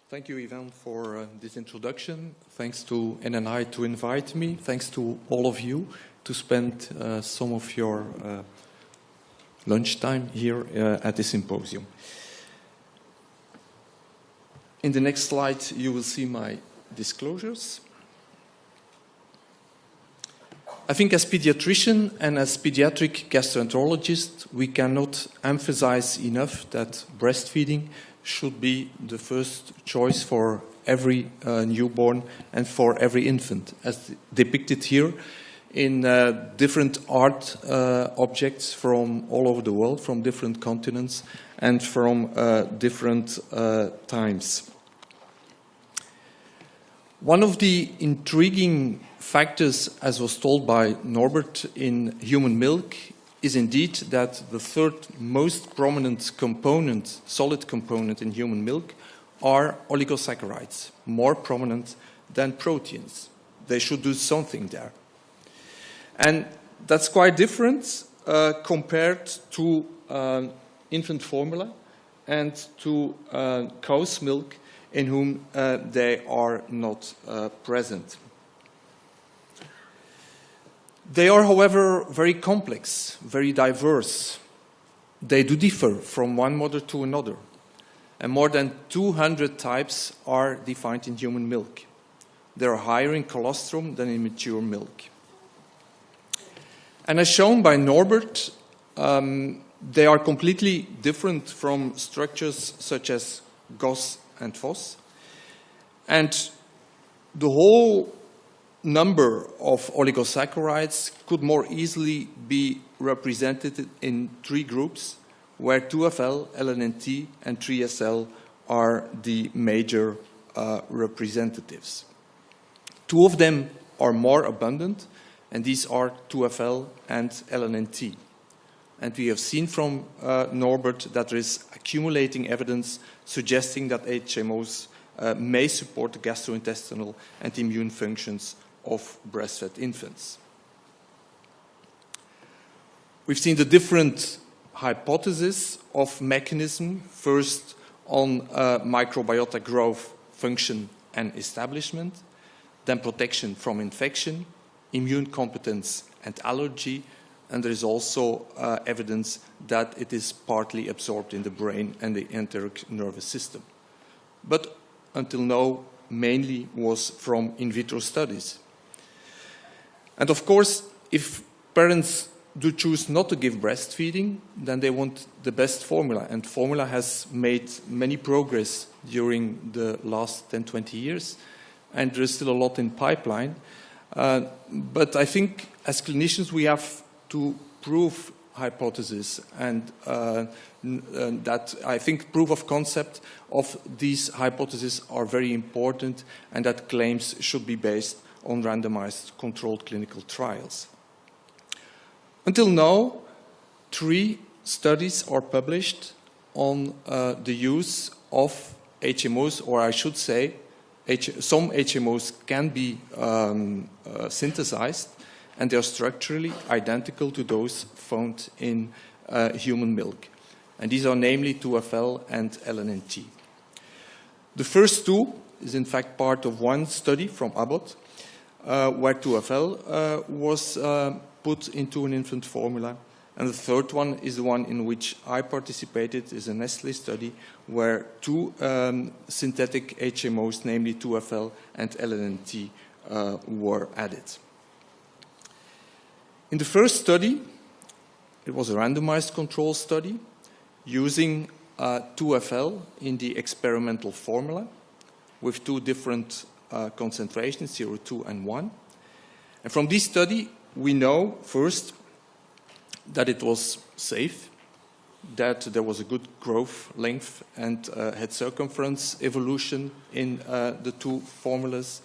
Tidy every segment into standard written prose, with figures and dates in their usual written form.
Thank you, Ivan, for this introduction. Thanks to NNI to invite me. Thanks to all of you to spend some of your lunchtime here at the symposium. In the next slide, you will see my disclosures. I think as pediatrician and as pediatric gastroenterologist, we cannot emphasize enough that breastfeeding should be the first choice for every newborn and for every infant, as depicted here in different art objects from all over the world, from different continents and from different times. One of the intriguing factors, as was told by Norbert, in human milk is indeed that the third most prominent component, solid component in human milk, are oligosaccharides, more prominent than proteins. They should do something there. And that's quite different compared to infant formula and to cow's milk, in whom they are not present. They are, however, very complex, very diverse. They do differ from one mother to another, and more than 200 types are defined in human milk. They are higher in colostrum than in mature milk. And as shown by Norbert, they are completely different from structures such as GOS and FOS. And the whole number of oligosaccharides could more easily be represented in three groups, where 2FL, LNNT, and 3SL are the major representatives. Two of them are more abundant, and these are 2FL and LNNT. And we have seen from Norbert that there is accumulating evidence suggesting that HMOs may support the gastrointestinal and immune functions of breastfed infants. We've seen the different hypotheses of mechanism, first on microbiota growth, function, and establishment, then protection from infection, immune competence, and allergy, and there is also evidence that it is partly absorbed in the brain and the enteric nervous system. But until now, mainly was from in vitro studies. And of course, if parents do choose not to give breastfeeding, then they want the best formula. And formula has made many progress during the last 10, 20 years. And there is still a lot in pipeline. But I think as clinicians, we have to prove hypothesis. And that I think proof of concept of these hypotheses are very important, and that claims should be based on randomized controlled clinical trials. Until now, 3 studies are published on the use of HMOs, or I should say, some HMOs can be synthesized, and they are structurally identical to those found in human milk. And these are namely 2FL and LNNT. The first 2 is in fact part of one study from Abbott, where 2FL was put into an infant formula. And the third one is the one in which I participated, is a Nestlé study, where 2 synthetic HMOs, namely 2FL and LNNT, were added. In the first study, it was a randomized control study using 2FL in the experimental formula with 2 different concentrations, 0, 2, and 1. And from this study, we know first that it was safe, that there was a good growth length and head circumference evolution in the 2 formulas,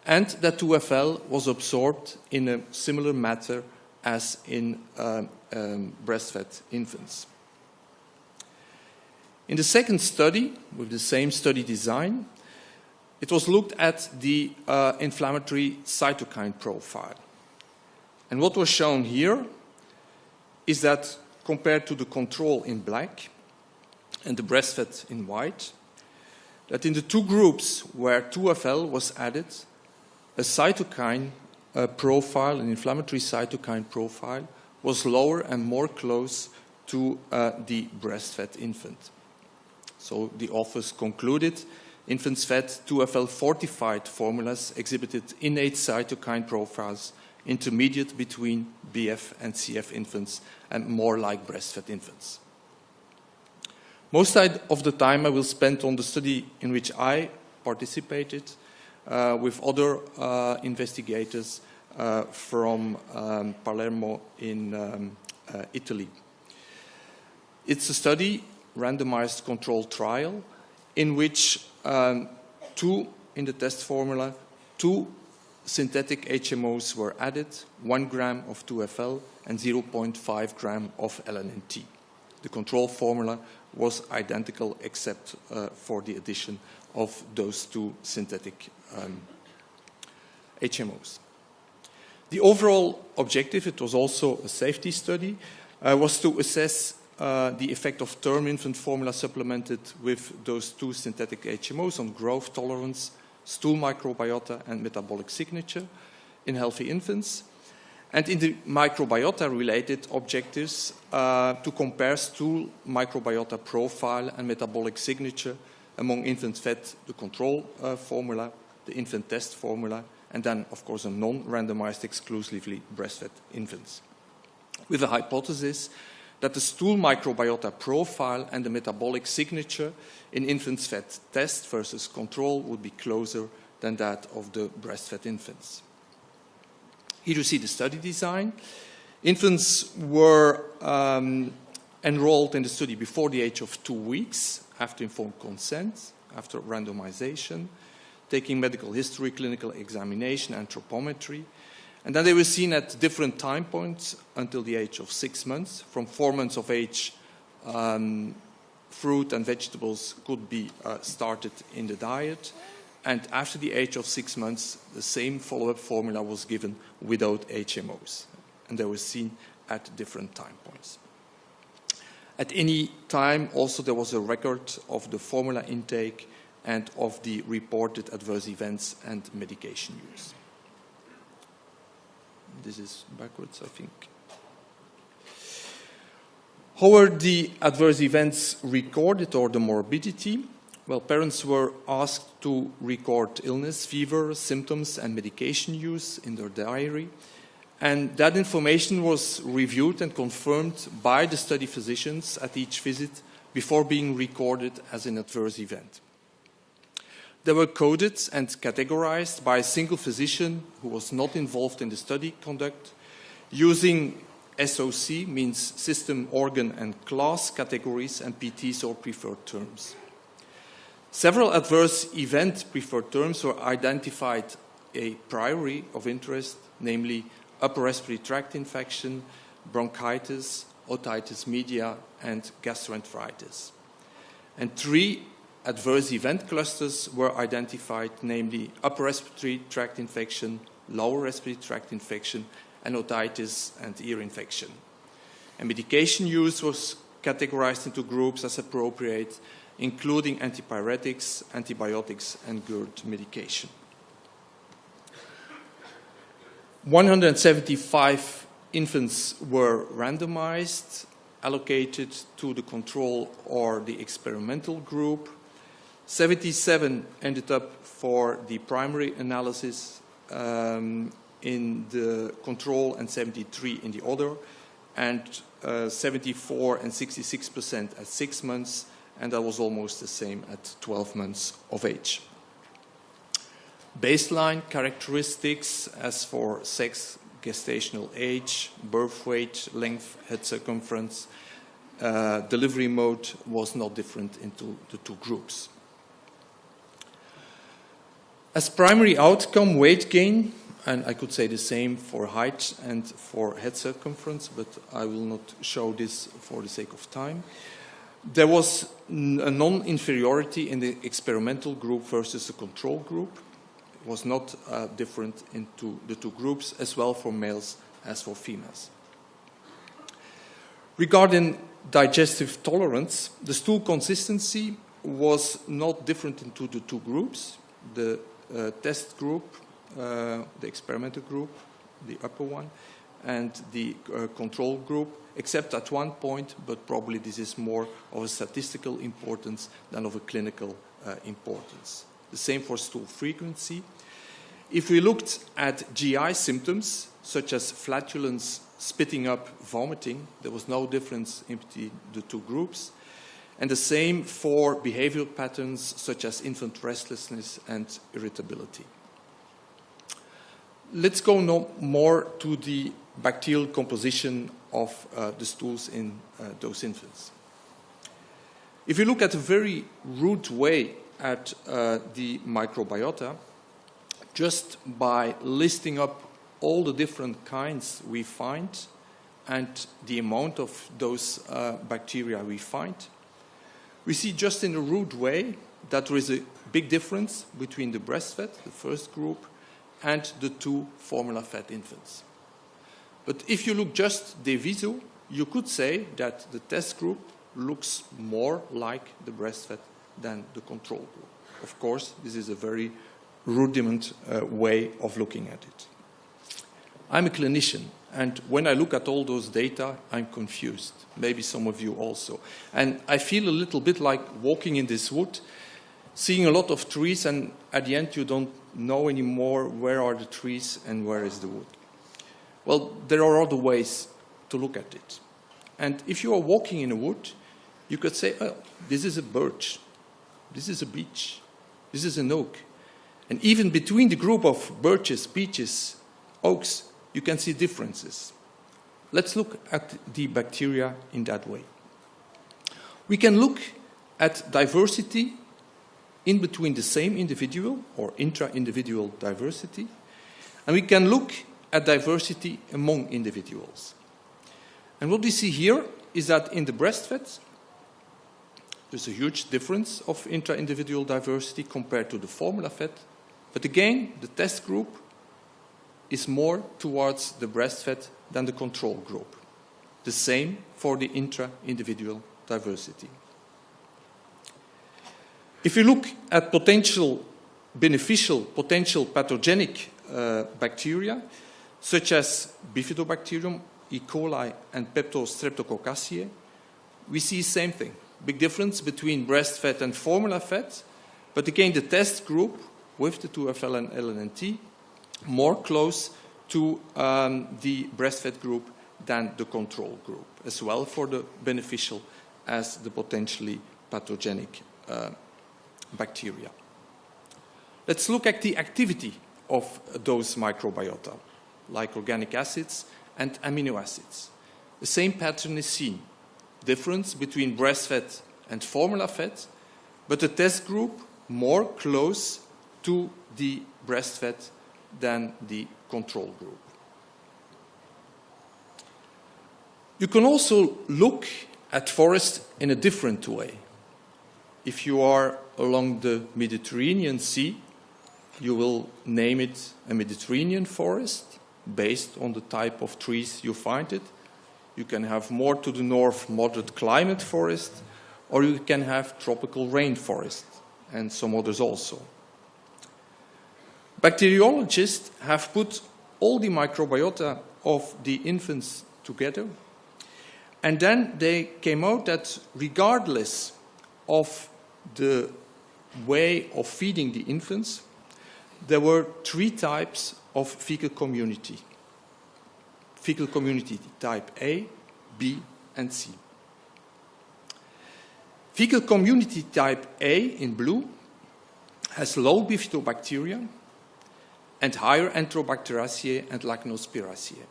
and that 2FL was absorbed in a similar manner as in breastfed infants. In the second study, with the same study design, it was looked at the inflammatory cytokine profile. And what was shown here is that compared to the control in black and the breastfed in white, that in the two groups where 2FL was added, a cytokine profile, an inflammatory cytokine profile, was lower and more close to the breastfed infant. So the authors concluded infants fed 2FL fortified formulas exhibited innate cytokine profiles intermediate between BF and CF infants and more like breastfed infants. Most of the time I will spend on the study in which I participated with other investigators from Palermo in Italy. It's a study, randomized controlled trial, in which in the test formula, 2 synthetic HMOs were added, 1 gram of 2FL and 0.5 gram of LNNT. The control formula was identical except for the addition of those 2 synthetic HMOs. The overall objective, it was also a safety study, was to assess the effect of term infant formula supplemented with those 2 synthetic HMOs on growth tolerance, stool microbiota and metabolic signature in healthy infants. And in the microbiota-related objectives, to compare stool microbiota profile and metabolic signature among infants fed the control formula, the infant test formula, and then, of course, a non-randomized exclusively breastfed infants. With a hypothesis that the stool microbiota profile and the metabolic signature in infants fed test versus control would be closer than that of the breastfed infants. Here you see the study design. Infants were enrolled in the study before the age of 2 weeks, after informed consent, after randomization, taking medical history, clinical examination, anthropometry. And then they were seen at different time points until the age of 6 months. From 4 months of age, fruit and vegetables could be started in the diet. And after the age of 6 months, the same follow-up formula was given without HMOs. And they were seen at different time points. At any time, also, there was a record of the formula intake and of the reported adverse events and medication use. This is backwards, I think. How were the adverse events recorded, or the morbidity? Well, parents were asked to record illness, fever, symptoms, and medication use in their diary. And that information was reviewed and confirmed by the study physicians at each visit before being recorded as an adverse event. They were coded and categorized by a single physician who was not involved in the study conduct, using SOC, means system, organ, and class categories, and PTs, or preferred terms. Several adverse event preferred terms were identified a priori of interest, namely upper respiratory tract infection, bronchitis, otitis media, and gastroenteritis. And 3 adverse event clusters were identified, namely upper respiratory tract infection, lower respiratory tract infection, and otitis and ear infection. And medication use was categorized into groups as appropriate, including antipyretics, antibiotics, and GERD medication. 175 infants were randomized, allocated to the control or the experimental group. 77 ended up for the primary analysis in the control and 73 in the other, and 74 and 66% at 6 months, and that was almost the same at 12 months of age. Baseline characteristics as for sex, gestational age, birth weight, length, head circumference, delivery mode was not different into the 2 groups. As primary outcome, weight gain, and I could say the same for height and for head circumference, but I will not show this for the sake of time. There was a non-inferiority in the experimental group versus the control group. It was not different into the 2 groups, as well for males as for females. Regarding digestive tolerance, the stool consistency was not different into the two groups, the test group, the experimental group, the upper one, and the control group, except at one point, but probably this is more of a statistical importance than of a clinical importance. The same for stool frequency. If we looked at GI symptoms, such as flatulence, spitting up, vomiting, there was no difference in the two groups. And the same for behavioral patterns, such as infant restlessness and irritability. Let's go no more to the bacterial composition of the stools in those infants. If you look at a very rude way at the microbiota, just by listing up all the different kinds we find and the amount of those bacteria we find, we see just in a rude way that there is a big difference between the breastfed, the first group, and the two formula-fed infants. But if you look just de visu, you could say that the test group looks more like the breastfed than the control group. Of course, this is a very rudiment way of looking at it. I'm a clinician, and when I look at all those data, I'm confused. Maybe some of you also. And I feel a little bit like walking in this wood, seeing a lot of trees, and at the end you don't know anymore where are the trees and where is the wood. Well, there are other ways to look at it. And if you are walking in a wood, you could say, oh, this is a birch, this is a beech, this is an oak. And even between the group of birches, beeches, oaks, you can see differences. Let's look at the bacteria in that way. We can look at diversity in between the same individual, or intra-individual diversity, and we can look at diversity among individuals. And what we see here is that in the breastfed, there's a huge difference of intra-individual diversity compared to the formula-fed. But again, the test group is more towards the breastfed than the control group. The same for the intra-individual diversity. If you look at potential beneficial, potential pathogenic bacteria, such as Bifidobacterium, E. coli, and Peptostreptococcaceae, we see the same thing. Big difference between breastfed and formula-fed, but again, the test group with the 2FL and LNNT more close to the breastfed group than the control group, as well for the beneficial as the potentially pathogenic bacteria. Let's look at the activity of those microbiota, like organic acids and amino acids. The same pattern is seen. Difference between breastfed and formula-fed, but the test group more close to the breastfed than the control group. You can also look at forest in a different way. If you are along the Mediterranean Sea, you will name it a Mediterranean forest based on the type of trees you find it. You can have more to the north moderate climate forest, or you can have tropical rainforest, and some others also. Bacteriologists have put all the microbiota of the infants together, and then they came out that regardless of the way of feeding the infants, there were 3 types of fecal community. Fecal community type A, B, and C. Fecal community type A, in blue, has low bifidobacteria and higher Enterobacteriaceae and Lachnospiraceae.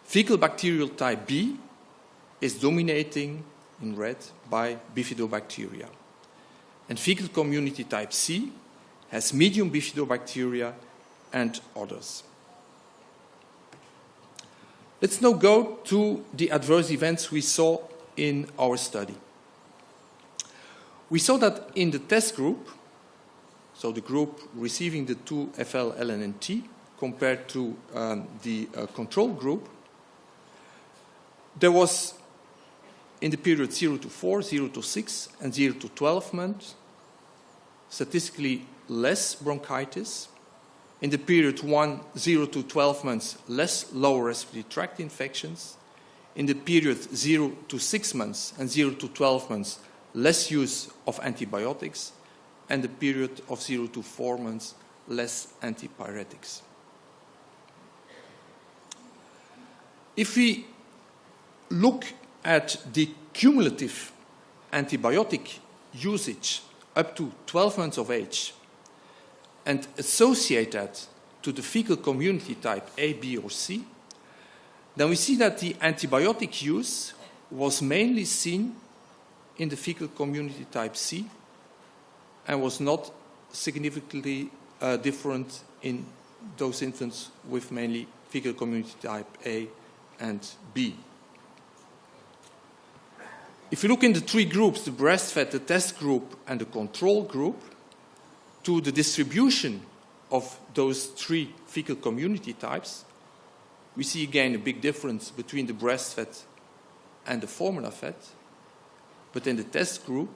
Fecal bacterial type B is dominating in red by bifidobacteria. And fecal community type C has medium bifidobacteria and others. Let's now go to the adverse events we saw in our study. We saw that in the test group, so the group receiving the 2FL LNNT compared to the control group, there was in the period 0 to 4, 0 to 6, and 0 to 12 months, statistically less bronchitis. In the period 0 to 12 months, less lower respiratory tract infections. In the period 0 to 6 months and 0 to 12 months, less use of antibiotics. And the period of 0 to 4 months, less antipyretics. If we look at the cumulative antibiotic usage up to 12 months of age and associate that to the fecal community type A, B, or C, then we see that the antibiotic use was mainly seen in the fecal community type C and was not significantly different in those infants with mainly fecal community type A and B. If you look in the three groups, the breastfed, the test group, and the control group, to the distribution of those three fecal community types, we see again a big difference between the breastfed and the formula fed. But in the test group,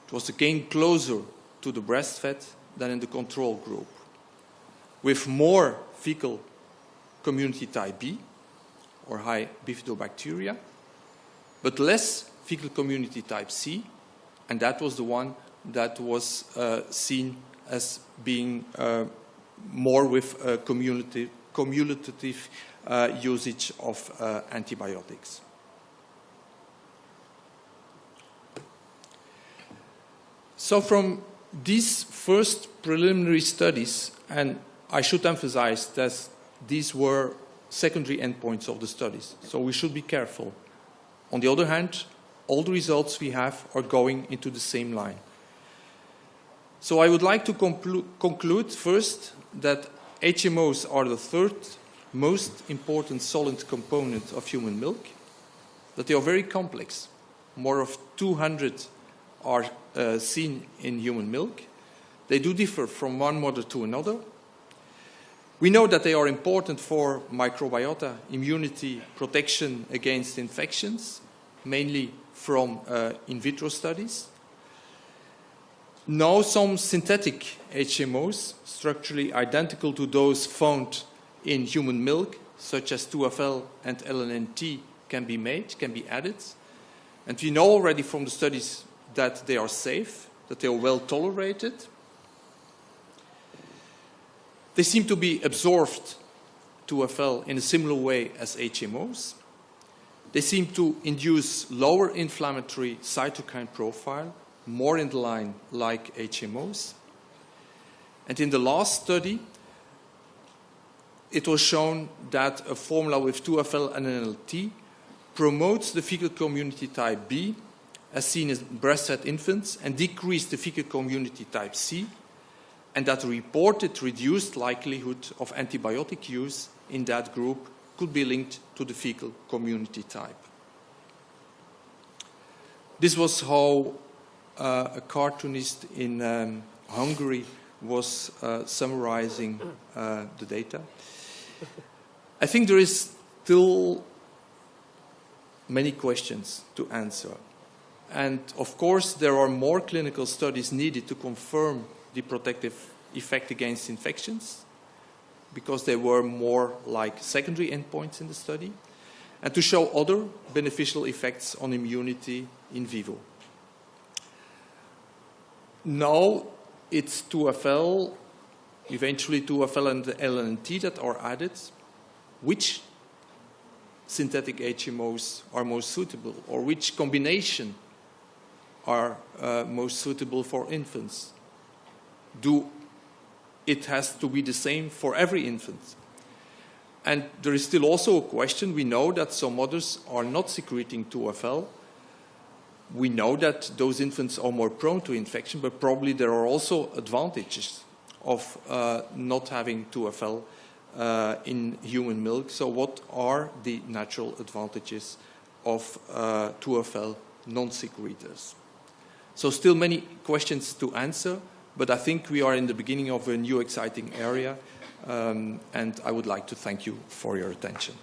it was again closer to the breastfed than in the control group, with more fecal community type B, or high bifidobacteria, but less fecal community type C, and that was the one that was seen as being more with cumulative usage of antibiotics. So from these first preliminary studies, and I should emphasize that these were secondary endpoints of the studies, so we should be careful. On the other hand, all the results we have are going into the same line. So I would like to conclude first that HMOs are the third most important solid component of human milk, that they are very complex. More of 200 are seen in human milk. They do differ from one mother to another. We know that they are important for microbiota, immunity, protection against infections, mainly from in vitro studies. Now some synthetic HMOs, structurally identical to those found in human milk, such as 2FL and LNNT, can be made, can be added. And we know already from the studies that they are safe, that they are well tolerated. They seem to be absorbed, 2FL, in a similar way as HMOs. They seem to induce lower inflammatory cytokine profile, more in line like HMOs. And in the last study, it was shown that a formula with 2FL and NLT promotes the fecal community type B, as seen in breastfed infants, and decreased the fecal community type C, and that reported reduced likelihood of antibiotic use in that group could be linked to the fecal community type. This was how a cartoonist in Hungary was summarizing the data. I think there is still many questions to answer. And of course, there are more clinical studies needed to confirm the protective effect against infections, because they were more like secondary endpoints in the study, and to show other beneficial effects on immunity in vivo. Now it's 2FL, eventually 2FL and the LNT that are added. Which synthetic HMOs are most suitable, or which combination are most suitable for infants? It has to be the same for every infant. And there is still also a question. We know that some mothers are not secreting 2FL. We know that those infants are more prone to infection, but probably there are also advantages of not having 2FL in human milk. So what are the natural advantages of 2FL non-secretors? So still many questions to answer, but I think we are in the beginning of a new exciting area, and I would like to thank you for your attention.